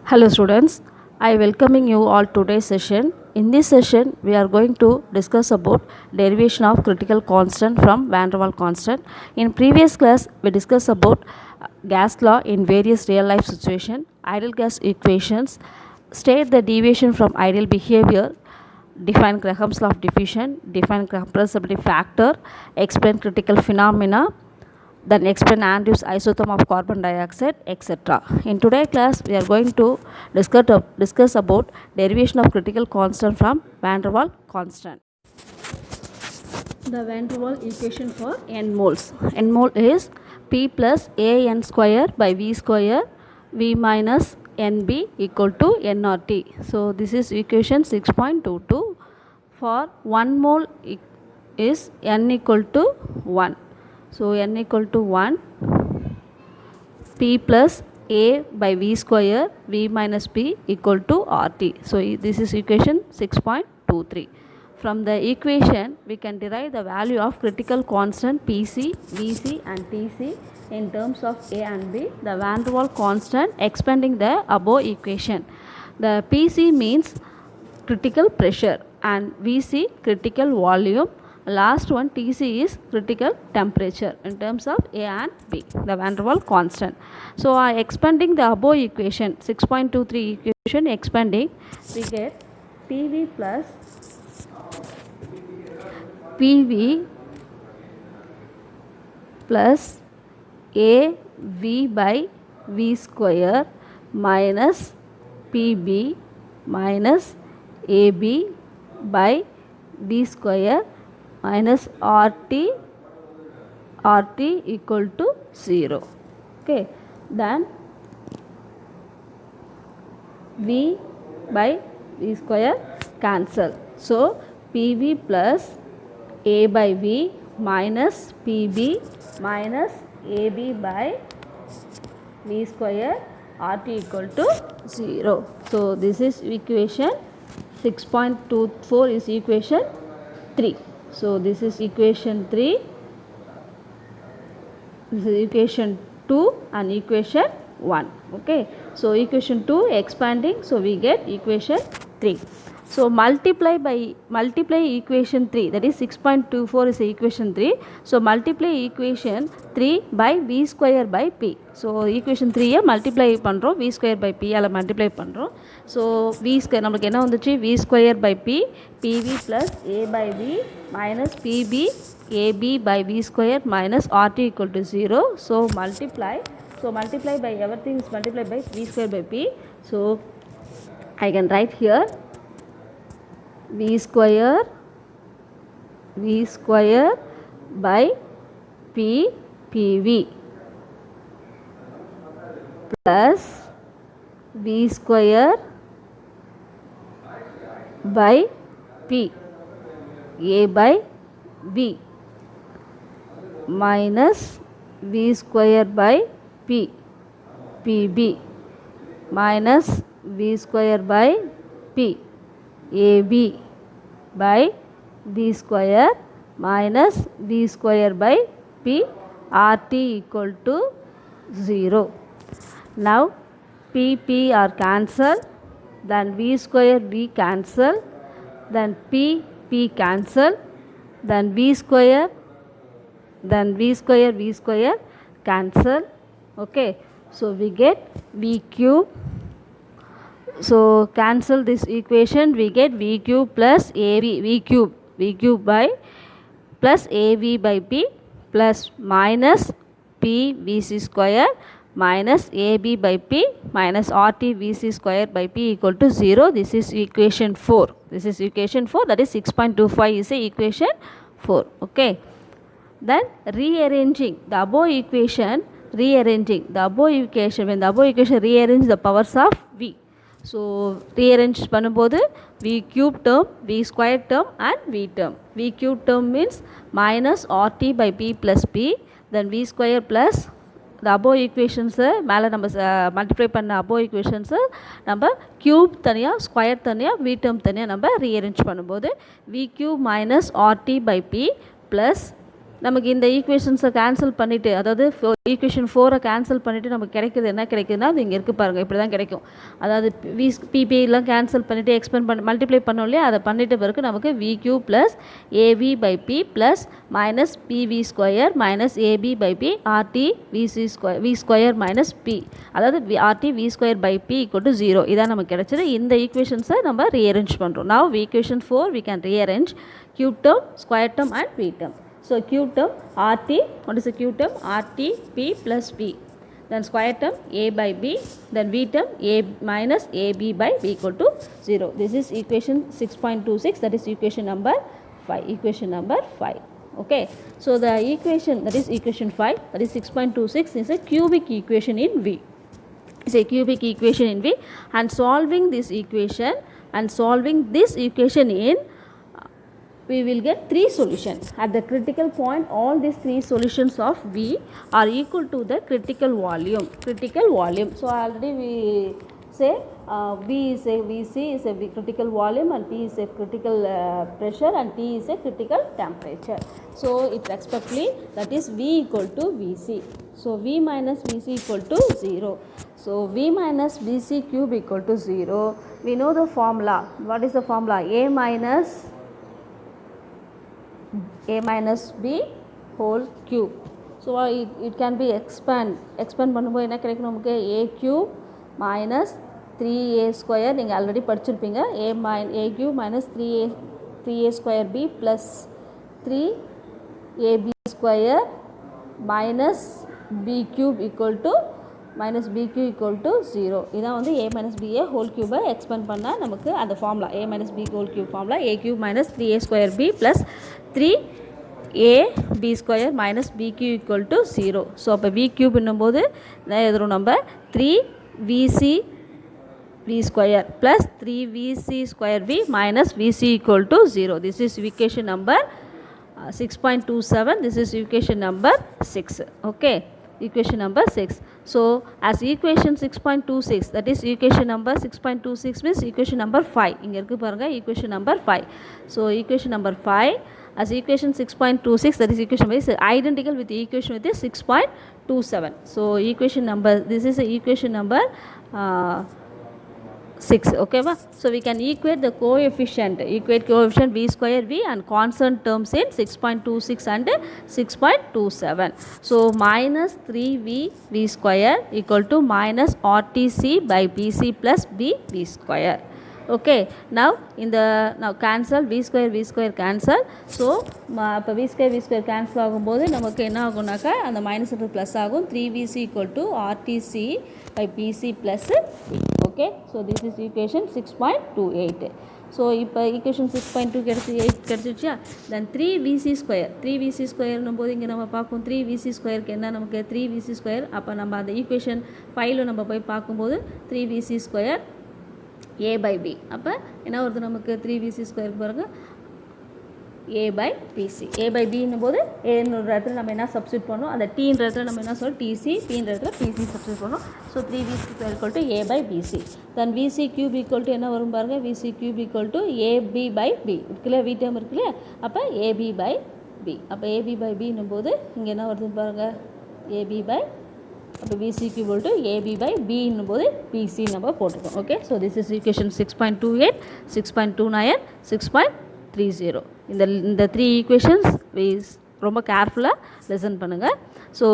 Hello students, I welcoming you all today's session. In this session, we are going to discuss about derivation of critical constant from Van der Waals constant. In previous class, we discussed about gas law in various real life situations, ideal gas equations, state the deviation from ideal behavior, define Graham's law of diffusion, define compressibility factor, explain critical phenomena, then explain Andrew's isotherm of carbon dioxide, etc. In today's class, we are going to discuss about derivation of critical constant from Van der Waals constant. The Van der Waals equation for n moles. N mole is P plus A n square by V square V minus NB equal to nRT. So this is equation 6.22. For 1 mole is n equal to 1. So n equal to 1, P plus A by V square V minus P equal to RT. So this is equation 6.23. From the equation, we can derive the value of critical constant PC, VC and TC in terms of A and B, the Van der Waals constant expanding the above equation. The PC means critical pressure and VC critical volume. Last one TC is critical temperature in terms of A and B, the Van der Waals constant. So expanding the above equation 6.23 equation expanding, we get PV plus PV plus AV by V square minus PB minus AB by V square minus RT equal to 0. Okay, then V by V square cancel. So PV plus A by V minus PB minus AB by V square RT equal to 0. So this is equation 6.24 is equation 3. So this is equation 3, this is equation 2 and equation 1. Okay. So equation 2 expanding, so we get equation 3. So multiply equation 3, that is 6.24 is equation 3. So multiply equation 3 by V square by P. So equation 3 multiply பண்றோம் V square by P ஆல multiply பண்றோம். So V square நமக்கு என்ன வந்துச்சு V square by P, PV plus A by V minus PB AB by V square minus RT equal to 0. So multiply by everything is multiplied by V square by P. So I can write here V square by P PV plus V square by P A by V minus V square by P PB minus V square by P AB by V square minus V square by P RT equal to 0. Now P are cancelled, then V square V cancel, then P cancel, then V square cancel. Okay, so we get V cube. So cancel this equation, we get V cube plus AB, V cube by plus AV by P plus minus P VC square minus AB by P minus RT VC square by P equal to 0. This is equation 4. This is equation 4, that is 6.25 is a equation 4. Okay. Then rearranging the above equation, when the above equation rearrange the powers of V. So rearrange பண்ணும்போது V cube term, V square term and V term. V cube term means minus RT by P plus P, then V square plus the above equations மேலே நம்ம multiply பண்ண above equations நம்ம cube தனியாக square தனியாக V term தனியாக நம்ம rearrange பண்ணும்போது V cube minus RT by P plus நமக்கு இந்த ஈக்குவேஷன்ஸை கேன்சல் பண்ணிவிட்டு, அதாவது ஈக்குவேஷன் 4 கேன்சல் பண்ணிவிட்டு நமக்கு கிடைக்கிறது என்ன கிடைக்குதுன்னா, அது இங்கே இருக்குது பாருங்கள், இப்படி தான் கிடைக்கும். அதாவது பிபிலாம் கேன்சல் பண்ணிவிட்டு எக்ஸ்பெண்ட் மல்டிப்ளை பண்ணோம் இல்லையா, அதை பண்ணிவிட்ட பிறகு நமக்கு விக்யூ plus A V by P plus minus B V square minus A B by P R T V square minus P, அதாவது R T V square by P equal to 0. இதான் நமக்கு கிடைச்சது. இந்த ஈக்குவேஷன்ஸை நம்ம ரீஅரேஞ்ச் பண்ணுறோம். Now equation 4 we can rearrange q term, square term and p term. So q term RT, what is the q term? RT P plus P. Then square term A by B, then V term A minus AB by B equal to 0. This is equation 6.26, that is equation number 5. Equation number 5. Okay. So the equation, that is equation 5, that is 6.26 is a cubic equation in V. It's a cubic equation in V, and solving this equation in we will get 3 solutions. At the critical point, all these 3 solutions of V are equal to the critical volume. So already we say V is a critical volume, and P is a critical pressure, and T is a critical temperature. So it respectively, that is V equal to Vc. So V minus Vc equal to 0. So V minus Vc cube equal to 0. We know the formula. What is the formula? A minus B whole cube. So it can be expand பண்ணும்போது என்ன கிடைக்கும் நமக்கு? A cube minus 3a square, நீங்கள் already படிச்சிருப்பீங்க. A cube minus 3a square B plus 3ab square minus b cube equal to 0. இதான் வந்து a minus b whole cube expand பண்ணால் நமக்கு அந்த formula a minus b whole cube formula a cube minus 3a square b plus 3ab square minus bq equal to 0. So அப்போ v cube என்னும்போது என்ன எழுதுறோம் நம்ம? 3vc v square plus 3vc square v minus vc equal to 0. This is equation number 6.27. This is equation number 6. Okay. Equation number 6. So as equation 6.26, that is equation number 6.26 means equation number 5. இங்க இருக்கு பாருங்க, equation number 5. So equation number 5 as equation 6.26, that is equation is identical with the equation with the 6.27. So equation number, this is a equation number 6. Okay va? So we can equate coefficient v square v and constant terms in 6.26 and 6.27. So minus 3v v square equal to minus RTC by BC plus b v square. Okay, now cancel v square cancel. So இப்போ v square cancel ஆகும்போது நமக்கு என்ன ஆகும்னாக்கா அந்த minus plus ஆகும். 3vc equal to RTC by BC plus. Okay, so this is equation 6.28. So இப்போ equation 6.2 கிடைச்சிருச்சா? Then 3vc square போது இங்கே நம்ம பார்ப்போம் 3vc ஸ்கொயருக்கு என்ன நமக்கு 3vc ஸ்கொயர். அப்போ நம்ம அந்த ஈக்குவேஷன் 5ல் நம்ம போய் பார்க்கும்போது 3vc square a by b. அப்போ என்ன வருது நமக்கு 3vc ஸ்கொயருக்கு பாருங்கள் a by bc. a by b போது ஏன்ற இடத்துல நம்ம என்ன சப்ஸ்டியூட் பண்ணோம், அந்த டீன்ற இடத்துல நம்ம என்ன சொல்றோம் tc, pன்ற இடத்துல pc சப்ஸ்டியூட் பண்ணோம். So 3vc square equal to a by bc. then vc cube equal to என்ன வரும் பாருங்கள், vc cube equal to ab by b இருக்குல்ல, v term இருக்குல்ல, அப்போ ab by b. அப்போ ab by b போது இங்கே என்ன வருது பாருங்கள் ab by, அப்போ vc cube equal to ab by b போது pc நம்ம போட்டுக்கோம். Okay, so this is equation 6.28, 6.29, 6.30. இந்த 3 ஈக்குவேஷன்ஸ் ரொம்ப கேர்ஃபுல்லாக லிசன் பண்ணுங்கள். So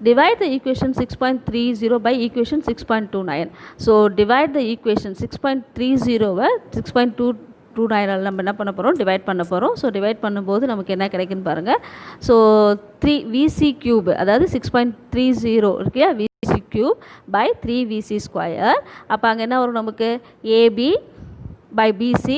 divide the equation 6.30 by equation 6.29. So divide the equation 6.30 6.29 நம்ம என்ன பண்ண போகிறோம், டிவைட் பண்ண போகிறோம். ஸோ டிவைட் பண்ணும்போது நமக்கு என்ன கிடைக்குன்னு பாருங்கள். ஸோ 3vc கியூப், அதாவது 6.30 இருக்குல்லையா, vc cube by 3vc square. அப்போ அங்கே என்ன வரும் நமக்கு ab by bc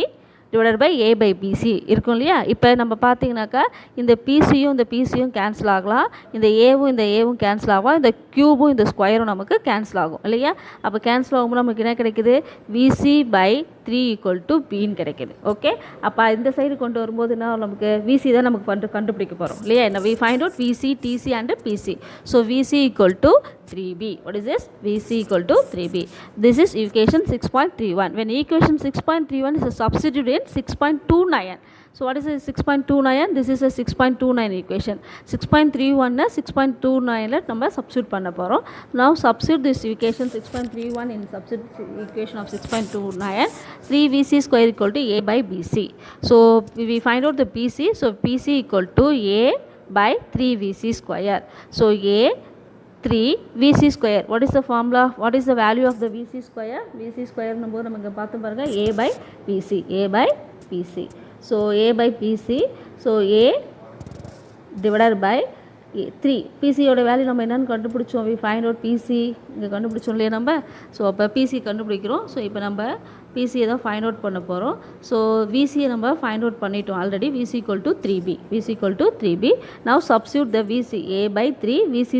divided by a by bc இருக்கும் இல்லையா. இப்போ நம்ம பார்த்தீங்கன்னாக்கா இந்த பிசியும் கேன்சல் ஆகலாம், இந்த ஏவும் கேன்சல் ஆகும், இந்த கியூபும் இந்த ஸ்கொயரும் நமக்கு கேன்சல் ஆகும் இல்லையா. அப்போ கேன்சல் ஆகும்போது நமக்கு என்ன கிடைக்குது, vc பை 3 equal to Bன்னு கிடைக்குது. ஓகே, அப்போ இந்த சைடு கொண்டு வரும்போது என்ன நமக்கு விசி தான் நமக்கு கண்டுபிடிக்க போகிறோம் இல்லையா. என்ன we find out VC, TC and PC. So VC equal to 3B. What is this? VC equal to 3B. This is equation 6.31. When equation 6.31 is a substitute in 6.29. So what is a 6.29? This is a 6.29 equation. 6.31 6.29 நம்ம substitute பண்ண போகிறோம். Now substitute this equation 6.31 in substitute equation of 6.29. 3VC square equal to A by BC. So we find out the PC. So PC equal to A by 3VC square. So A 3 VC square. What is the formula? What is the value of the VC square? VC square நம்போது நமக்கு பார்த்து பாருங்க A by PC. A by PC. So A by PC. So A divided by 3. PC ஓட value நம்ம என்னன்னு கண்டுபிடிச்சோம். we find out PC இங்கே கண்டுபிடிச்சோம் இல்லையா நம்ம. ஸோ அப்போ PC கண்டுபிடிக்கிறோம். ஸோ இப்போ நம்ம PCயை தான் ஃபைண்ட் அவுட் பண்ண போகிறோம். ஸோ VCயை நம்ம ஃபைண்ட் அவுட் பண்ணிட்டோம் already. VC equal to 3B. VC equal to 3B. Now substitute the VC. A by 3 VC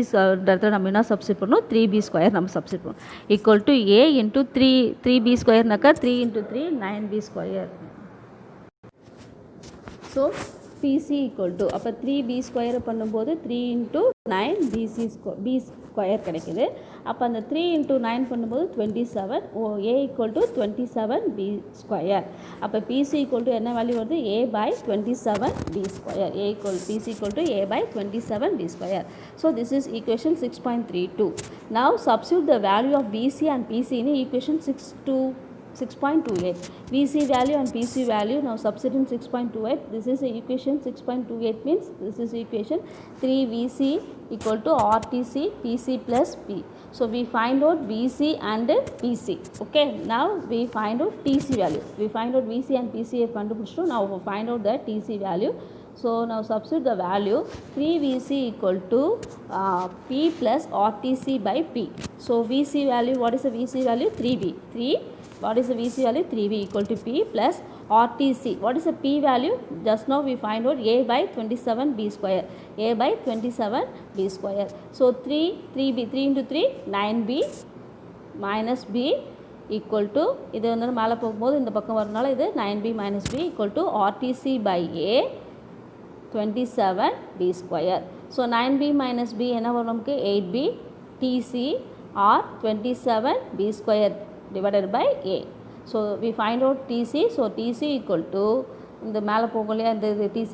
இடத்துல நம்ம என்ன சப்ஸ்டியூட் பண்ணணும், 3B ஸ்கொயர் நம்ம சப்ஸ்டியூட் பண்ணணும். equal to A into 3B ஸ்கொயர்னாக்கா 3 into 3 9B square. So PC equal to அப்போ 3B square பண்ணும்போது 3 into 9 B square கிடைக்குது. அப்போ அந்த 3 into 9 பண்ணும்போது 27. A equal to 27B square. அப்போ PC equal to என்ன வேல்யூ வருது, A by 27B square. PC equal to A by 27B square. So this is equation 6.32. Now substitute the value of VC and PC in equation 6.28. VC value and PC value now substitute in 6.28. This is equation 6.28 means this is equation 3VC equal to RTC PC plus P. So we find out VC and PC. Okay, now we find out TC value. We find out VC and PC கண்டுபிடிச்சிட்டோம். Now we find out the TC value. So now substitute the value 3VC equal to P plus RTC by P. So VC value, what is the VC value? 3B. What is the VC value? 3B equal to P plus RTC. What is the P value? Just now we find out A by 27B square. A by 27B square. So 3 into 3 9B minus B equal to இது வந்து மேலே போகும்போது இந்த பக்கம் வரனால இது 9B minus B equal to RTC by A 27B square. So 9B minus B என்ன வரும் நமக்கு 8B TC or 27B square divided by A. So we find out TC. So TC equal to இந்த மேலே போகலையா இந்த TC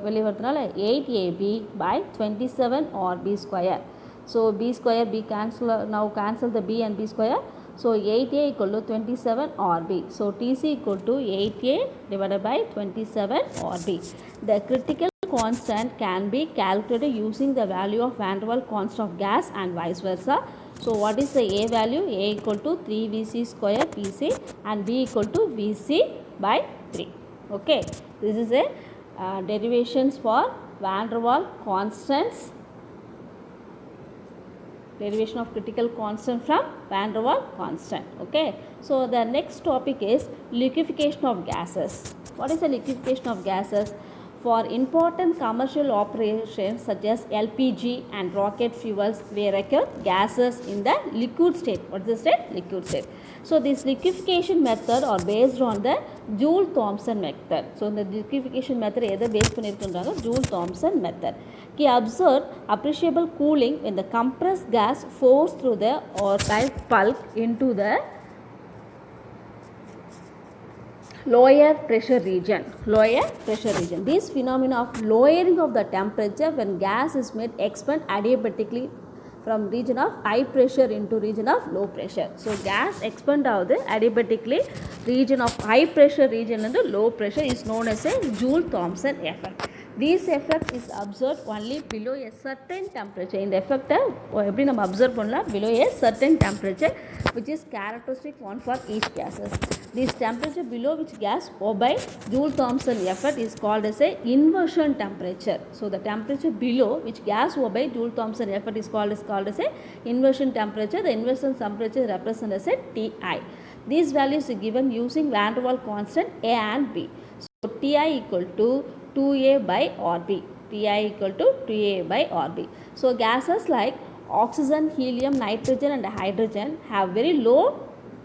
வெளியே வரதுனால 8AB by 27 or B square. So B square B cancel, now cancel the B and B square. So 8A equal to 27 or B. So TC equal to 8A divided by 27 or B. The critical constant can be calculated using the value of van der Waals constant of gas and vice versa. So what is the A value? A equal to 3VC square PC and B equal to VC by 3. Okay, this is a derivations for van der Waals constants. Derivation of critical constant from van der Waals constant. Okay, so the next topic is liquefaction of gases. What is the liquefaction of gases? For important commercial operations such as LPG and rocket fuels, we require gases in the liquid state. What is the state? Liquid state. So this liquefaction method are based on the Joule-Thomson method. So the liquefaction method எதை base பண்ணியிருக்கின்றாங்க, Joule-Thomson method. He observed appreciable cooling when the compressed gas forced through the type bulk into the lower pressure region. This phenomena of lowering of the temperature when gas is made expand adiabatically from region of high pressure into region of low pressure. So gas expand ஆகுது adiabatically region of high pressure region and low pressure is known as a Joule-Thomson effect. This effect is observed only below a certain temperature. இந்த effect எப்படி நம்ம observe பண்ணலாம், below a certain temperature which is characteristic one for each gases. This temperature below which gas obey Joule-Thomson effect is called as a inversion temperature. So the temperature below which gas obey Joule-Thomson effect is called as a inversion temperature. The inversion temperature is represented as a Ti. These values are given using van der Waals constant A and B. So Ti equal to 2A by RB. Ti equal to 2A by RB. So gases like oxygen, helium, nitrogen and hydrogen have very low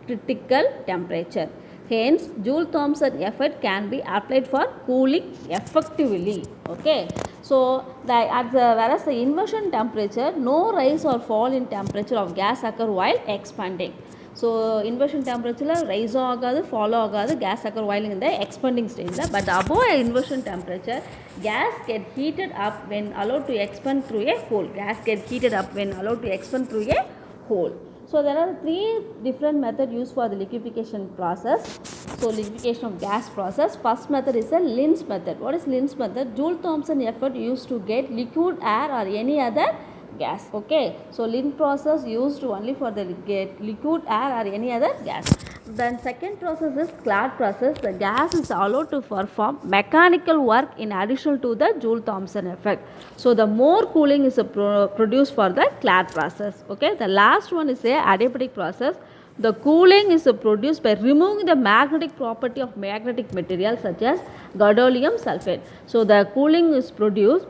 critical temperature. Hence, Joule-Thomson effect can be applied for cooling effectively. Okay. So, whereas the inversion temperature, no rise or fall in temperature of gas occur while expanding. So, inversion temperature rise agadu, fall agadu, gas occur while in the expanding stage. But above inversion temperature, gas get heated up when allowed to expand through a hole. Gas get heated up when allowed to expand through a hole. So, there are three different methods used for the liquefaction process. So, liquefaction of gas process. First method is a Linz method. What is Linz method? Joule-Thomson effort used to get liquid air or any other gas. Okay. So, Linz process used only for the get liquid air or any other gas. Then second process is Clad process. The gas is allowed to perform mechanical work in addition to the Joule-Thomson effect. So, the more cooling is produced for the Clad process. Okay. The last one is a adiabatic process. The cooling is produced by removing the magnetic property of magnetic material such as gadolinium sulfate. So, the cooling is produced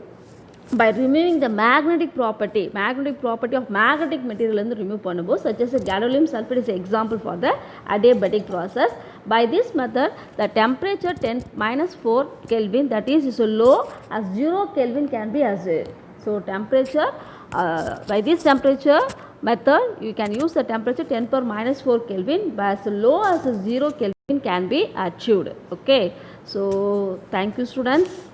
by removing the magnetic property of magnetic material and remove பண்ணும்போது such as gadolinium sulfate is an example for the adiabatic process. By this method, the temperature 10 minus 4 Kelvin, that is so low as 0 Kelvin can be achieved. So, temperature by this temperature method, you can use the temperature 10 per minus 4 Kelvin, but as low as 0 Kelvin can be achieved. Okay. So, thank you students.